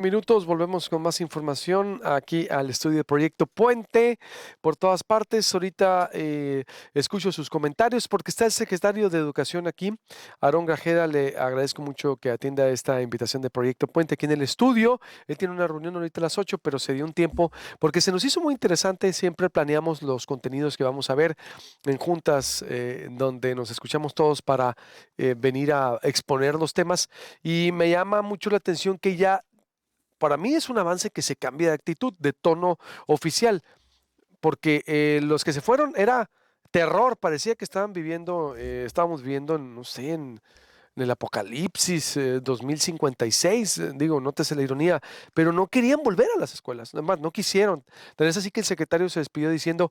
Minutos, volvemos con más información aquí al estudio de Proyecto Puente por todas partes. Ahorita escucho sus comentarios porque está el secretario de Educación aquí, Aarón Grajeda. Le agradezco mucho que atienda esta invitación de Proyecto Puente aquí en el estudio. Él tiene una reunión ahorita a las 8, pero se dio un tiempo porque se nos hizo muy interesante. Siempre planeamos los contenidos que vamos a ver en juntas donde nos escuchamos todos para venir a exponer los temas. Y me llama mucho la atención que ya para mí es un avance que se cambie de actitud, de tono oficial, porque los que se fueron era terror, parecía que estaban viviendo, estábamos viviendo, no sé, en el apocalipsis 2056, digo, nótese la ironía, pero no querían volver a las escuelas, nada más, no quisieron. Tal es así que el secretario se despidió diciendo,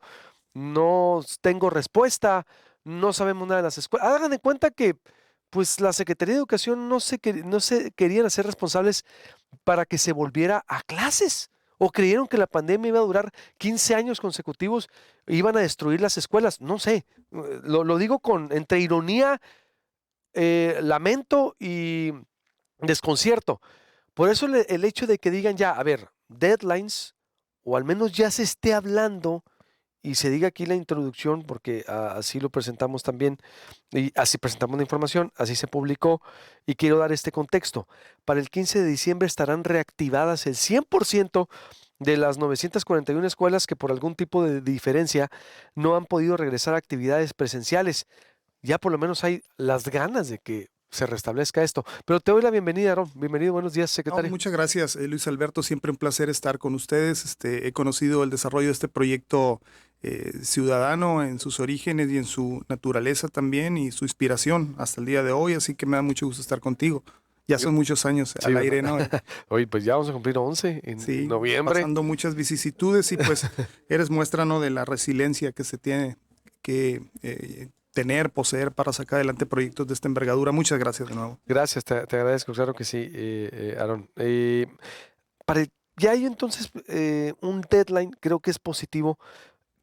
no tengo respuesta, no sabemos nada de las escuelas. Hagan de cuenta que pues la Secretaría de Educación no se querían hacer responsables para que se volviera a clases. ¿O creyeron que la pandemia iba a durar 15 años consecutivos e iban a destruir las escuelas? No sé. Lo digo con entre ironía, lamento y desconcierto. Por eso el hecho de que digan ya, a ver, deadlines, o al menos ya se esté hablando y se diga aquí la introducción, porque así lo presentamos también, y así presentamos la información, así se publicó, y quiero dar este contexto. Para el 15 de diciembre estarán reactivadas el 100% de las 941 escuelas que por algún tipo de diferencia no han podido regresar a actividades presenciales. Ya por lo menos hay las ganas de que se restablezca esto. Pero te doy la bienvenida, Aaron. Bienvenido, buenos días, No, secretario. muchas gracias, Luis Alberto. Siempre un placer estar con ustedes. He conocido el desarrollo de este proyecto ciudadano en sus orígenes y en su naturaleza también y su inspiración hasta el día de hoy. Así que me da mucho gusto estar contigo. Ya Yo- son muchos años sí, al ¿verdad? aire, ¿no? Oye, pues ya vamos a cumplir 11 en Sí, noviembre. pasando muchas vicisitudes y pues eres muestra, ¿no?, de la resiliencia que se tiene que tener, poseer para sacar adelante proyectos de esta envergadura. Muchas gracias de nuevo. Gracias, te agradezco, claro que sí, Aaron. Para ya hay entonces un deadline, creo que es positivo.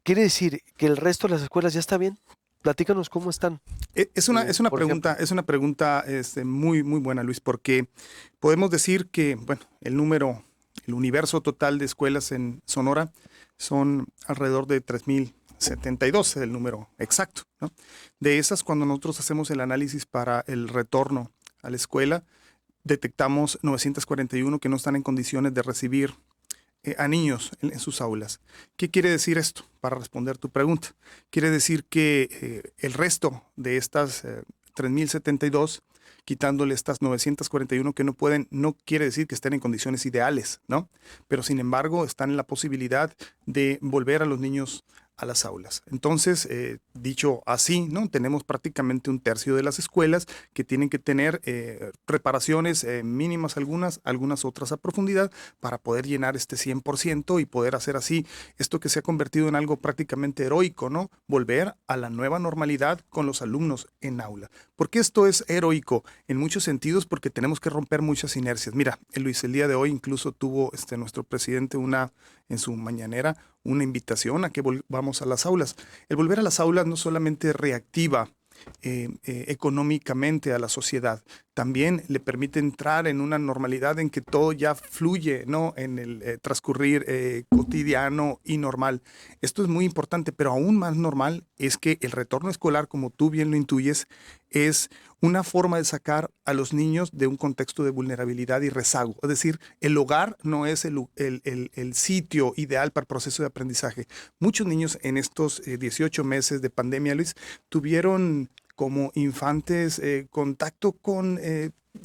¿Quiere decir que el resto de las escuelas ya está bien? Platícanos cómo están, por ejemplo. Es una pregunta muy, muy buena, Luis, porque podemos decir que, bueno, el universo total de escuelas en Sonora son alrededor de 3072, el número exacto, ¿no? De esas, cuando nosotros hacemos el análisis para el retorno a la escuela, detectamos 941 que no están en condiciones de recibir a niños en sus aulas. ¿Qué quiere decir esto? Para responder tu pregunta. Quiere decir que el resto de estas 3072, quitándole estas 941 que no pueden, no quiere decir que estén en condiciones ideales, ¿no? Pero sin embargo están en la posibilidad de volver a los niños a las aulas. Entonces, dicho así, ¿no? Tenemos prácticamente un tercio de las escuelas que tienen que tener preparaciones mínimas algunas otras a profundidad para poder llenar este 100% y poder hacer así esto que se ha convertido en algo prácticamente heroico, ¿no? Volver a la nueva normalidad con los alumnos en aula. ¿Por qué esto es heroico? En muchos sentidos, porque tenemos que romper muchas inercias. Mira, Luis, el día de hoy incluso tuvo nuestro presidente en su mañanera una invitación a que volvamos a las aulas. El volver a las aulas no solamente reactiva económicamente a la sociedad, también le permite entrar en una normalidad en que todo ya fluye, ¿no?, en el transcurrir cotidiano y normal. Esto es muy importante, pero aún más normal es que el retorno escolar, como tú bien lo intuyes, es una forma de sacar a los niños de un contexto de vulnerabilidad y rezago. Es decir, el hogar no es el sitio ideal para el proceso de aprendizaje. Muchos niños en estos 18 meses de pandemia, Luis, tuvieron como infantes contacto con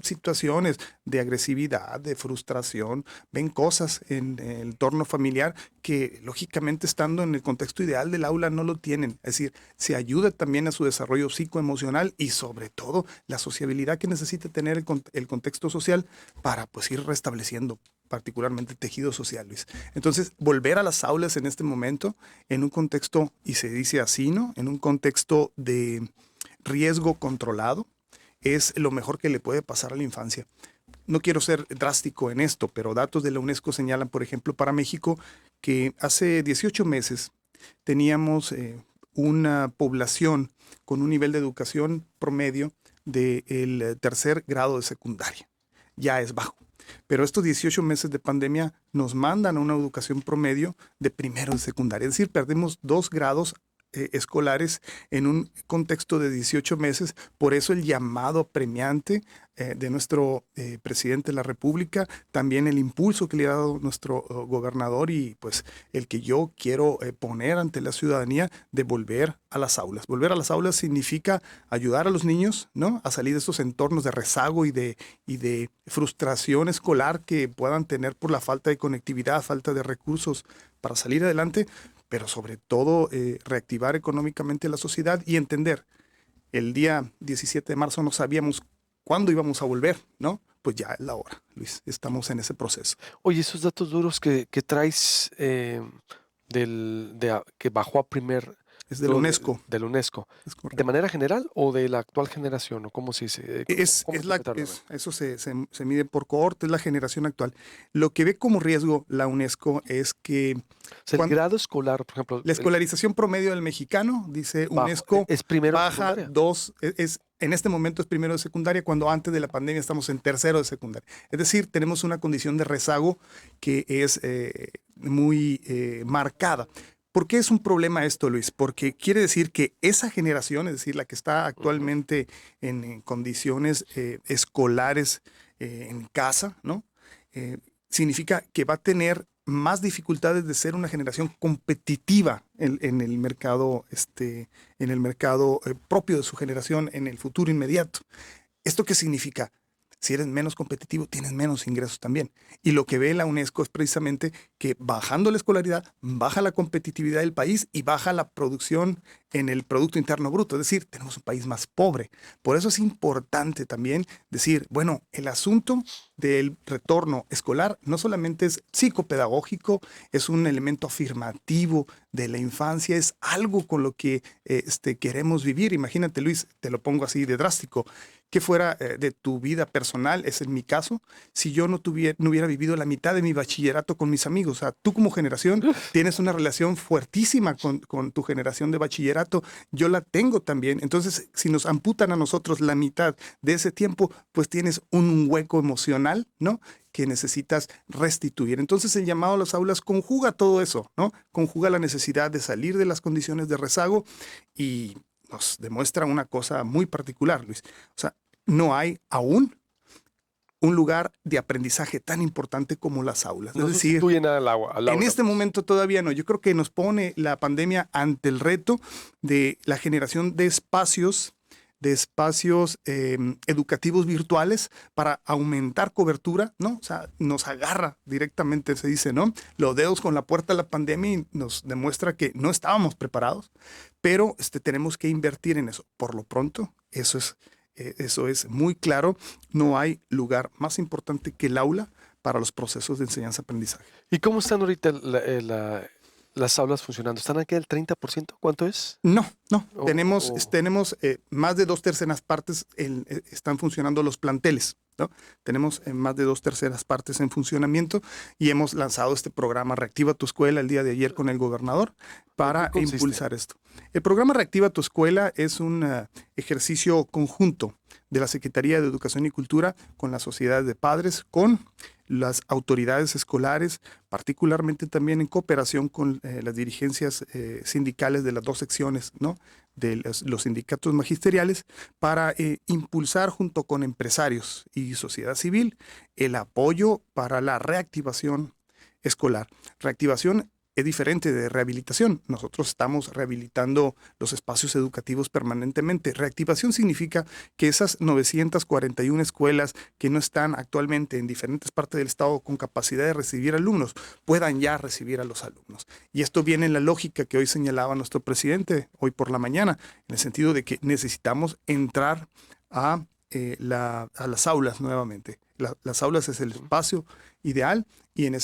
situaciones de agresividad, de frustración, ven cosas en el entorno familiar que lógicamente estando en el contexto ideal del aula no lo tienen. Es decir, se ayuda también a su desarrollo psicoemocional y sobre todo la sociabilidad que necesita tener el contexto social para pues ir restableciendo particularmente el tejido social, Luis. Entonces, volver a las aulas en este momento, en un contexto, y se dice así, ¿no?, en un contexto de riesgo controlado, es lo mejor que le puede pasar a la infancia. No quiero ser drástico en esto, pero datos de la UNESCO señalan, por ejemplo, para México, que hace 18 meses teníamos una población con un nivel de educación promedio del tercer grado de secundaria. Ya es bajo. Pero estos 18 meses de pandemia nos mandan a una educación promedio de primero de secundaria. Es decir, perdemos 2 grados escolares en un contexto de 18 meses. Por eso el llamado premiante de nuestro presidente de la República, también el impulso que le ha dado nuestro gobernador y pues el que yo quiero poner ante la ciudadanía de volver a las aulas. Volver a las aulas significa ayudar a los niños, ¿no?, a salir de estos entornos de rezago y de frustración escolar que puedan tener por la falta de conectividad, falta de recursos para salir adelante, pero sobre todo reactivar económicamente la sociedad y entender. El día 17 de marzo no sabíamos cuándo íbamos a volver, ¿no? Pues ya es la hora, Luis. Estamos en ese proceso. Oye, esos datos duros que traes que bajó a primer Es de la UNESCO. de la UNESCO, Es ¿de correcto. manera general o de la actual generación? ¿O cómo se dice? ¿Cómo interpretarlo? Eso se mide por cohorte, es la generación actual. Lo que ve como riesgo la UNESCO es que O sea, el cuando grado escolar, por ejemplo, la escolarización promedio del mexicano, dice UNESCO, es primero de baja secundaria. en este momento es primero de secundaria, cuando antes de la pandemia estamos en tercero de secundaria. Es decir, tenemos una condición de rezago que es muy marcada. ¿Por qué es un problema esto, Luis? Porque quiere decir que esa generación, es decir, la que está actualmente en condiciones escolares en casa, ¿no? Significa que va a tener más dificultades de ser una generación competitiva en el mercado, propio de su generación en el futuro inmediato. ¿Esto qué significa? Si eres menos competitivo, tienes menos ingresos también. Y lo que ve la UNESCO es precisamente que bajando la escolaridad, baja la competitividad del país y baja la producción en el Producto Interno Bruto. Es decir, tenemos un país más pobre. Por eso es importante también decir, bueno, el asunto del retorno escolar no solamente es psicopedagógico, es un elemento afirmativo de la infancia, es algo con lo que queremos vivir. Imagínate, Luis, te lo pongo así de drástico. Que fuera de tu vida personal, es en mi caso, si yo no hubiera vivido la mitad de mi bachillerato con mis amigos. O sea, tú como generación tienes una relación fuertísima con tu generación de bachillerato, yo la tengo también. Entonces, si nos amputan a nosotros la mitad de ese tiempo, pues tienes un hueco emocional, ¿no?, que necesitas restituir. Entonces el llamado a las aulas conjuga todo eso, ¿no? Conjuga la necesidad de salir de las condiciones de rezago y nos demuestra una cosa muy particular, Luis. O sea, no hay aún un lugar de aprendizaje tan importante como las aulas. No es decir, sustituyen al aula. en este momento todavía no. Yo creo que nos pone la pandemia ante el reto de la generación de espacios educativos virtuales para aumentar cobertura, ¿no? O sea, nos agarra directamente, se dice, ¿no?, los dedos con la puerta de la pandemia y nos demuestra que no estábamos preparados, pero tenemos que invertir en eso. Por lo pronto, eso es muy claro. No hay lugar más importante que el aula para los procesos de enseñanza-aprendizaje. ¿Y cómo están ahorita las aulas funcionando? ¿Están aquí al 30%? ¿Cuánto es? No. O- Tenemos o- más de 2/3 partes están funcionando los planteles, ¿no? Tenemos más de 2/3 partes en funcionamiento y hemos lanzado este programa Reactiva tu Escuela el día de ayer con el gobernador para ¿En qué consiste? impulsar esto. El programa Reactiva tu Escuela es un ejercicio conjunto de la Secretaría de Educación y Cultura con la sociedad de padres, con las autoridades escolares, particularmente también en cooperación con las dirigencias sindicales de las 2 secciones, ¿no?, de los sindicatos magisteriales, para impulsar junto con empresarios y sociedad civil el apoyo para la reactivación escolar. Reactivación es diferente de rehabilitación. Nosotros estamos rehabilitando los espacios educativos permanentemente. Reactivación significa que esas 941 escuelas que no están actualmente en diferentes partes del estado con capacidad de recibir alumnos, puedan ya recibir a los alumnos. Y esto viene en la lógica que hoy señalaba nuestro presidente, hoy por la mañana, en el sentido de que necesitamos entrar a las aulas nuevamente. Las aulas es el espacio ideal y en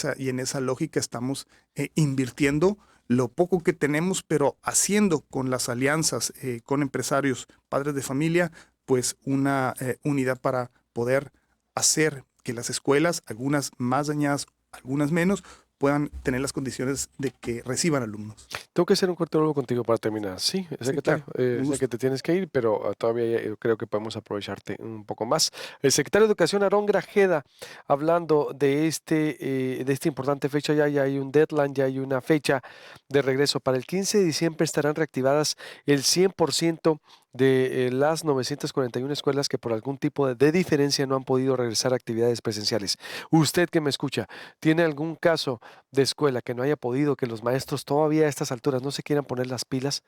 esa lógica estamos invirtiendo lo poco que tenemos, pero haciendo con las alianzas con empresarios, padres de familia, pues una unidad para poder hacer que las escuelas, algunas más dañadas, algunas menos, puedan tener las condiciones de que reciban alumnos. Tengo que hacer un corte luego contigo para terminar. Sí, Sí, secretario, claro, un sé gusto. que te tienes que ir, pero todavía creo que podemos aprovecharte un poco más. El secretario de Educación, Aarón Grajeda, hablando de esta importante fecha, ya hay un deadline, ya hay una fecha de regreso. Para el 15 de diciembre estarán reactivadas el 100% de las 941 escuelas que por algún tipo de diferencia no han podido regresar a actividades presenciales. Usted que me escucha, ¿tiene algún caso de escuela que no haya podido, que los maestros todavía a estas alturas no se quieran poner las pilas?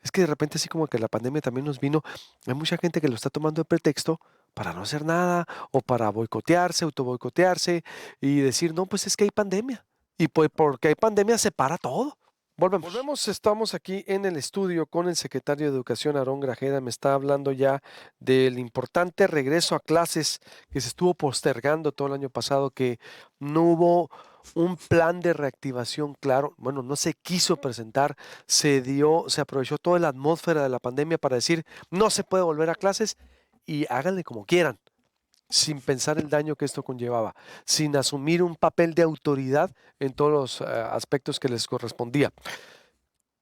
Es que de repente así como que la pandemia también nos vino, hay mucha gente que lo está tomando de pretexto para no hacer nada o para boicotearse, autoboicotearse y decir, no, pues es que hay pandemia. Y pues porque hay pandemia se para todo. Volvemos, estamos aquí en el estudio con el secretario de Educación, Aarón Grajeda. Me está hablando ya del importante regreso a clases que se estuvo postergando todo el año pasado, que no hubo un plan de reactivación claro. Bueno, no se quiso presentar, se aprovechó toda la atmósfera de la pandemia para decir, no se puede volver a clases y háganle como quieran, sin pensar el daño que esto conllevaba, sin asumir un papel de autoridad en todos los aspectos que les correspondía.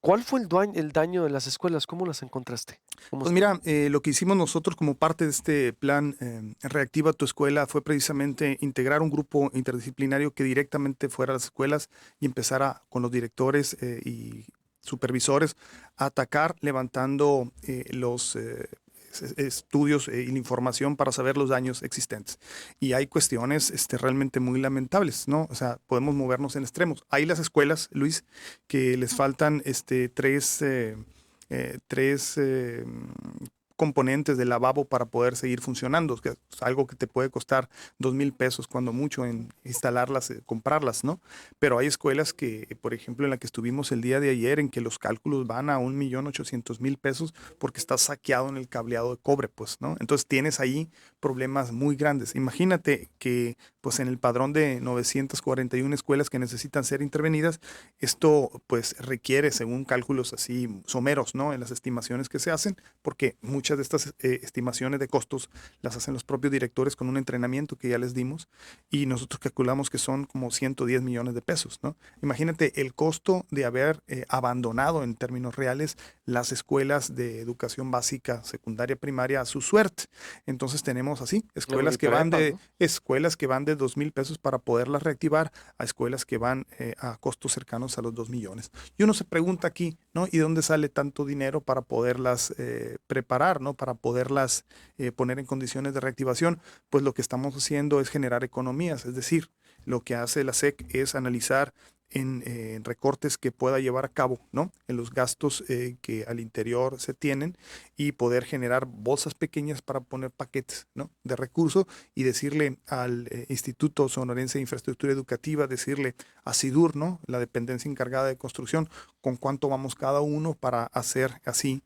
¿Cuál fue el daño de las escuelas? ¿Cómo las encontraste? ¿Cómo Pues estuvo? mira, lo que hicimos nosotros como parte de este plan Reactiva tu Escuela fue precisamente integrar un grupo interdisciplinario que directamente fuera a las escuelas y empezara con los directores y supervisores a atacar levantando los estudios y la información para saber los daños existentes. Y hay cuestiones realmente muy lamentables, ¿no? O sea, podemos movernos en extremos. Hay las escuelas, Luis, que les faltan tres componentes de lavabo para poder seguir funcionando, que es algo que te puede costar 2,000 pesos cuando mucho en instalarlas, comprarlas, ¿no? Pero hay escuelas que, por ejemplo, en la que estuvimos el día de ayer, en que los cálculos van a 1,800,000 pesos porque está saqueado en el cableado de cobre, pues, ¿no? Entonces tienes ahí problemas muy grandes. Imagínate que, pues, en el padrón de 941 escuelas que necesitan ser intervenidas, esto, pues, requiere, según cálculos así someros, ¿no? En las estimaciones que se hacen, porque muchas de estas estimaciones de costos las hacen los propios directores con un entrenamiento que ya les dimos y nosotros calculamos que son como 110 millones de pesos, ¿no? Imagínate el costo de haber abandonado en términos reales las escuelas de educación básica, secundaria, primaria a su suerte. Entonces tenemos así escuelas que van de 2,000 pesos para poderlas reactivar a escuelas que van a costos cercanos a los 2 millones. Y uno se pregunta aquí, ¿no? ¿Y de dónde sale tanto dinero para poderlas preparar, ¿no? Para poderlas poner en condiciones de reactivación? Pues lo que estamos haciendo es generar economías, es decir, lo que hace la SEC es analizar en recortes que pueda llevar a cabo, ¿no? En los gastos que al interior se tienen y poder generar bolsas pequeñas para poner paquetes, ¿no? De recursos y decirle al Instituto Sonorense de Infraestructura Educativa, decirle a SIDUR, ¿no? La dependencia encargada de construcción, con cuánto vamos cada uno para hacer así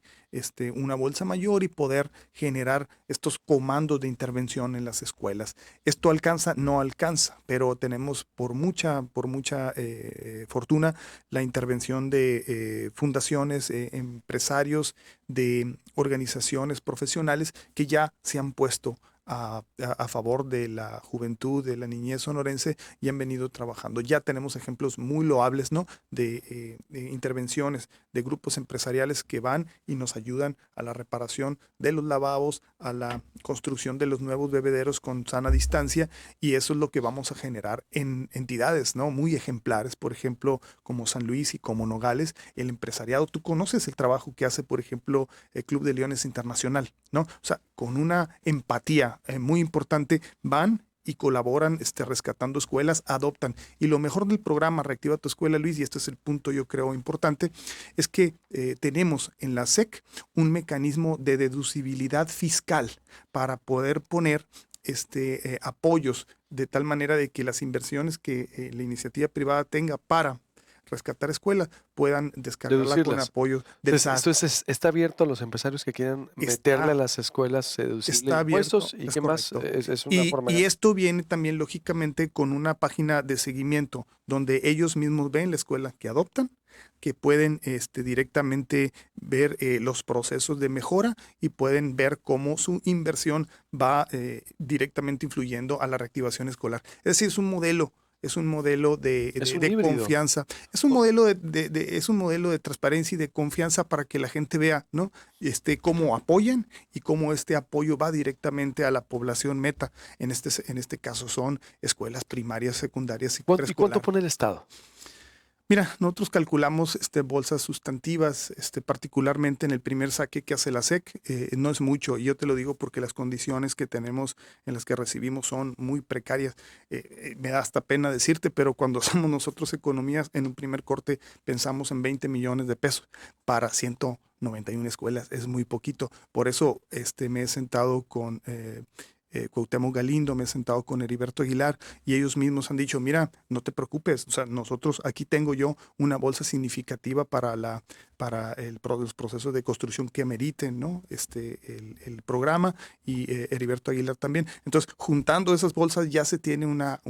una bolsa mayor y poder generar estos comandos de intervención en las escuelas. ¿Esto alcanza? No alcanza, pero tenemos por mucha fortuna la intervención de fundaciones, empresarios, de organizaciones profesionales que ya se han puesto a favor de la juventud, de la niñez sonorense y han venido trabajando. Ya tenemos ejemplos muy loables, ¿no? De intervenciones de grupos empresariales que van y nos ayudan a la reparación de los lavabos, a la construcción de los nuevos bebederos con sana distancia y eso es lo que vamos a generar en entidades, ¿no? Muy ejemplares, por ejemplo, como San Luis y como Nogales, el empresariado. Tú conoces el trabajo que hace, por ejemplo, el Club de Leones Internacional, ¿no? O sea, con una empatía muy importante, van y colaboran rescatando escuelas, adoptan. Y lo mejor del programa Reactiva tu Escuela, Luis, y este es el punto yo creo importante, es que tenemos en la SEC un mecanismo de deducibilidad fiscal para poder poner apoyos de tal manera de que las inversiones que la iniciativa privada tenga para rescatar escuelas puedan descargarla con Deducirlas. apoyo del SAT. Entonces, está abierto a los empresarios que quieran meterle a Está las escuelas, deducirle Está abierto, impuestos y es qué más. correcto. Es una Y, forma y de... esto viene también lógicamente con una página de seguimiento donde ellos mismos ven la escuela que adoptan, que pueden directamente ver los procesos de mejora y pueden ver cómo su inversión va directamente influyendo a la reactivación escolar. Es decir, es un modelo es un modelo Es un de híbrido. confianza, es un modelo es un modelo de transparencia y de confianza para que la gente vea, ¿no? Cómo apoyan y cómo este apoyo va directamente a la población meta. En este caso son escuelas primarias, secundarias y ¿Y cuánto preescolar. pone el Estado? Mira, nosotros calculamos bolsas sustantivas, particularmente en el primer saque que hace la SEC, no es mucho, y yo te lo digo porque las condiciones que tenemos en las que recibimos son muy precarias. Me da hasta pena decirte, pero cuando somos nosotros economías, en un primer corte pensamos en 20 millones de pesos para 191 escuelas, es muy poquito. Por eso me he sentado con Cuauhtémoc Galindo, me he sentado con Heriberto Aguilar y ellos mismos han dicho, mira, no te preocupes, o sea, nosotros aquí tengo yo una bolsa significativa para los procesos de construcción que ameriten, ¿no? El programa y Heriberto Aguilar también. Entonces, juntando esas bolsas ya se tiene una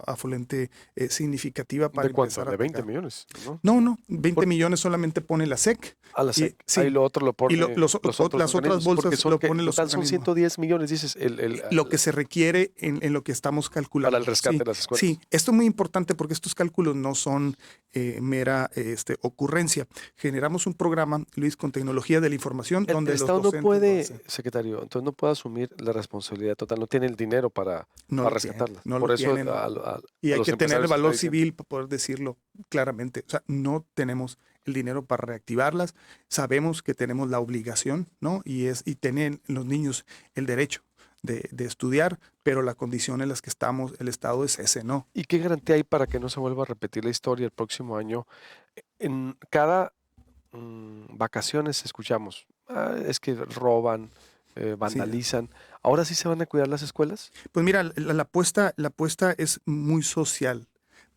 afluente significativa para ¿De cuánto? empezar a De 20 atacar. millones, ¿no? No, 20 millones solamente pone la SEC. A la Y, SEC. sí, Ahí lo otro lo y pone los los otros las otras organismos, porque bolsas son lo que ponen los total son organismos. 110 millones, dices, Lo que se requiere en lo que estamos calculando. para el rescate Sí, de las escuelas. sí, esto es muy importante porque estos cálculos no son mera ocurrencia. Generamos un programa, Luis, con tecnología de la información, El donde los Estado no docentes puede, lo hacen. secretario, entonces no puede asumir la responsabilidad total, no tiene el dinero para No lo tienen, rescatarlas. no Por lo eso tienen. Y hay los que tener el empresarios valor dicen, civil para poder decirlo claramente. O sea, no tenemos el dinero para reactivarlas. Sabemos que tenemos la obligación, ¿no? Y tienen los niños el derecho de estudiar, pero la condición en la que estamos, el Estado es ese, ¿no? ¿y qué garantía hay para que no se vuelva a repetir la historia el próximo año? En cada vacaciones escuchamos, es que roban, Sí. vandalizan. ¿Ahora sí se van a cuidar las escuelas? Pues mira, la apuesta es muy social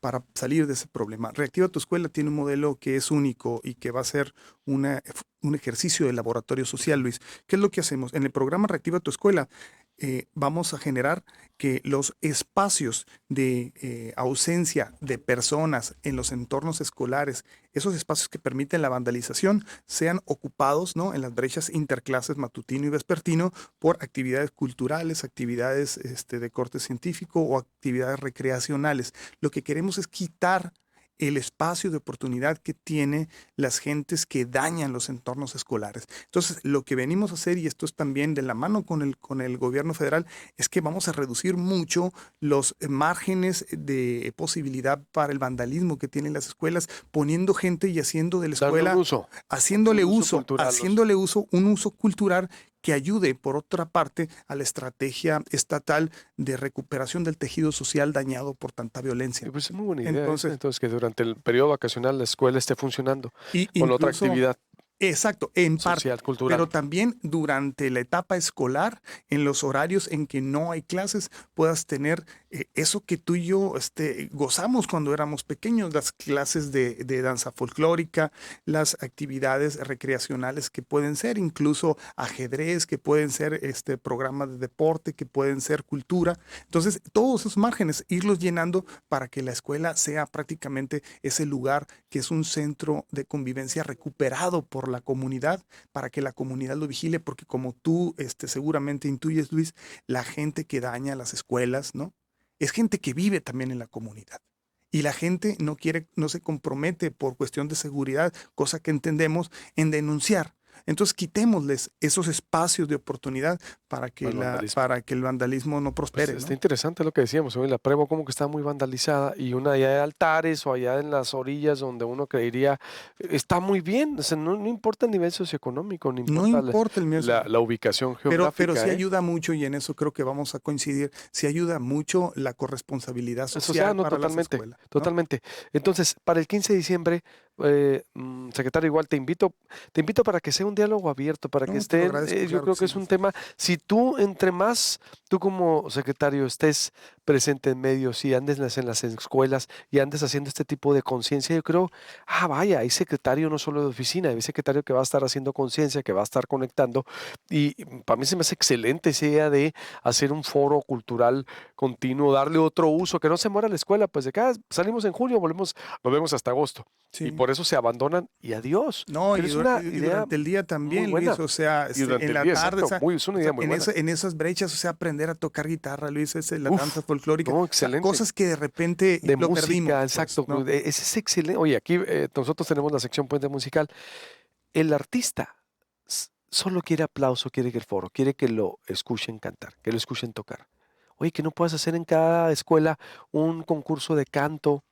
para salir de ese problema. Reactiva tu escuela tiene un modelo que es único y que va a ser un ejercicio de laboratorio social, Luis. ¿Qué es lo que hacemos? En el programa Reactiva tu escuela vamos a generar que los espacios de ausencia de personas en los entornos escolares, esos espacios que permiten la vandalización, sean ocupados, ¿no?, en las brechas interclases matutino y vespertino por actividades culturales, actividades de corte científico o actividades recreacionales. Lo que queremos es quitar el espacio de oportunidad que tiene las gentes que dañan los entornos escolares. Entonces, lo que venimos a hacer, y esto es también de la mano con el gobierno federal, es que vamos a reducir mucho los márgenes de posibilidad para el vandalismo que tienen las escuelas, poniendo gente y haciendo de la escuela, haciéndole un uso cultural que ayude, por otra parte, a la estrategia estatal de recuperación del tejido social dañado por tanta violencia. Pues es muy buena idea. Entonces, Que durante el periodo vacacional la escuela esté funcionando y con otra incluso, actividad exacto, en parte, social, cultural. pero también durante la etapa escolar, en los horarios en que no hay clases, puedas tener eso que tú y yo gozamos cuando éramos pequeños, las clases de danza folclórica, las actividades recreacionales que pueden ser incluso ajedrez, que pueden ser programas de deporte, que pueden ser cultura. Entonces, todos esos márgenes, irlos llenando para que la escuela sea prácticamente ese lugar que es un centro de convivencia recuperado por la comunidad, para que la comunidad lo vigile, porque como tú seguramente intuyes, Luis, la gente que daña las escuelas, ¿no?, es gente que vive también en la comunidad. Y la gente no se compromete por cuestión de seguridad, cosa que entendemos, en denunciar. Entonces quitémosles esos espacios de oportunidad para que el vandalismo no prospere. Pues está ¿no? interesante lo que decíamos, hoy la Prevo como que está muy vandalizada y una allá de altares o allá en las orillas donde uno creería está muy bien, o sea, no importa el nivel socioeconómico, no importa, la ubicación geográfica. Pero sí ayuda mucho, y en eso creo que vamos a coincidir, sí ayuda mucho la corresponsabilidad social para totalmente, las escuelas. Totalmente. Entonces, para el 15 de diciembre, secretario, igual te invito para que sea un diálogo abierto, para que estén, yo creo que es un tema, si tú tú como secretario estés presente en medios y andes en las escuelas y andes haciendo este tipo de conciencia, yo creo, vaya, hay secretario no solo de oficina, hay secretario que va a estar haciendo conciencia, que va a estar conectando, y para mí se me hace excelente esa idea de hacer un foro cultural continuo, darle otro uso, que no se muera la escuela, pues de acá salimos en junio, nos vemos hasta agosto. Sí. Y por eso se abandonan y adiós. No, y durante el día también, Luis, o sea, en la tarde, es una idea muy buena. En esas brechas, o sea, aprender a tocar guitarra, Luis, la danza folclórica. folclórica, No, o sea, excelente. cosas que de repente De lo música, perdimos, pues, exacto. ¿no? Ese es excelente. Oye, aquí nosotros tenemos la sección Puente Musical. El artista solo quiere aplauso, quiere que el foro, quiere que lo escuchen cantar, que lo escuchen tocar. Oye, que no puedas hacer en cada escuela un concurso de canto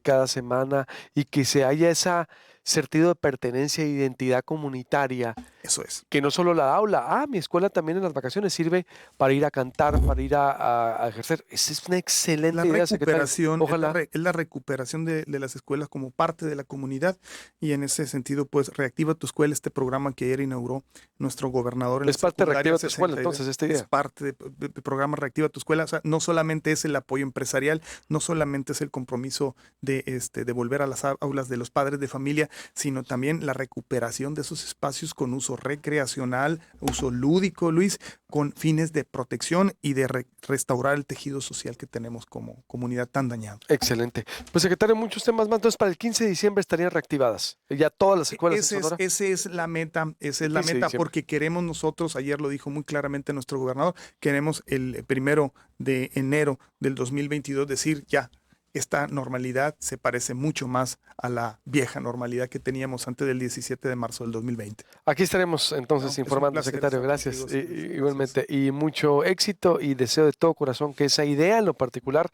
cada semana y que se haya esa sentido de pertenencia e identidad comunitaria, Eso es. que no solo la aula, mi escuela también en las vacaciones sirve para ir a cantar, para ir a ejercer. Esa es una La excelente idea, secretario. recuperación, Ojalá. es la recuperación de las escuelas como parte de la comunidad y en ese sentido, pues Reactiva tu Escuela, este programa que ayer inauguró nuestro gobernador en la Es parte secundaria reactiva de tu escuela, 62, entonces, esta es idea. parte de programa Reactiva tu Escuela. O sea, no solamente es el apoyo empresarial, no solamente es el compromiso de volver a las aulas de los padres de familia, sino también la recuperación de esos espacios con uso recreacional, uso lúdico, Luis, con fines de protección y de restaurar el tejido social que tenemos como comunidad tan dañado. Excelente. Pues, secretario, muchos temas más. Entonces, para el 15 de diciembre estarían reactivadas ya todas las escuelas en Sonora. Esa es la meta, esa es la 15 de meta, diciembre. porque queremos nosotros, ayer lo dijo muy claramente nuestro gobernador, queremos el 1 de enero del 2022 decir ya, esta normalidad se parece mucho más a la vieja normalidad que teníamos antes del 17 de marzo del 2020. Aquí estaremos entonces No, es un informando, placer secretario. estar Gracias. contigo, Luis. Igualmente. Y mucho éxito y deseo de todo corazón que esa idea en lo particular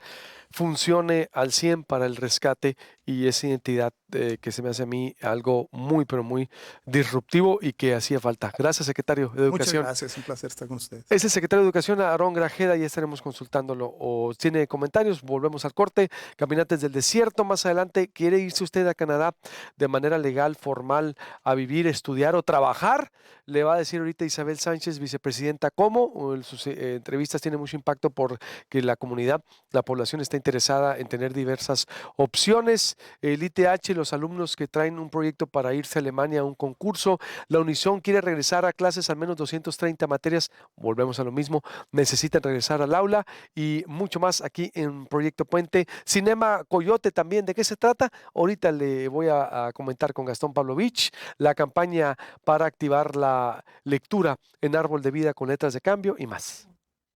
funcione al 100 para el rescate y esa identidad que se me hace a mí algo muy, pero muy disruptivo y que hacía falta. Gracias, secretario de Muchas Educación. gracias, un placer estar con ustedes. Es el secretario de Educación, Aarón Grajeda, ya estaremos consultándolo. O tiene comentarios, volvemos al corte. Caminantes del Desierto, más adelante, ¿quiere irse usted a Canadá de manera legal, formal, a vivir, estudiar o trabajar? Le va a decir ahorita Isabel Sánchez, vicepresidenta, cómo. Sus entrevistas tienen mucho impacto porque la comunidad, la población está interesada en tener diversas opciones. El ITH, los alumnos que traen un proyecto para irse a Alemania a un concurso. La Unison quiere regresar a clases al menos 230 materias. Volvemos a lo mismo, necesitan regresar al aula y mucho más aquí en Proyecto Puente. Cinema Coyote también, ¿de qué se trata? Ahorita le voy a comentar con Gastón Pavlovich la campaña para activar la lectura en Árbol de Vida con letras de cambio y más.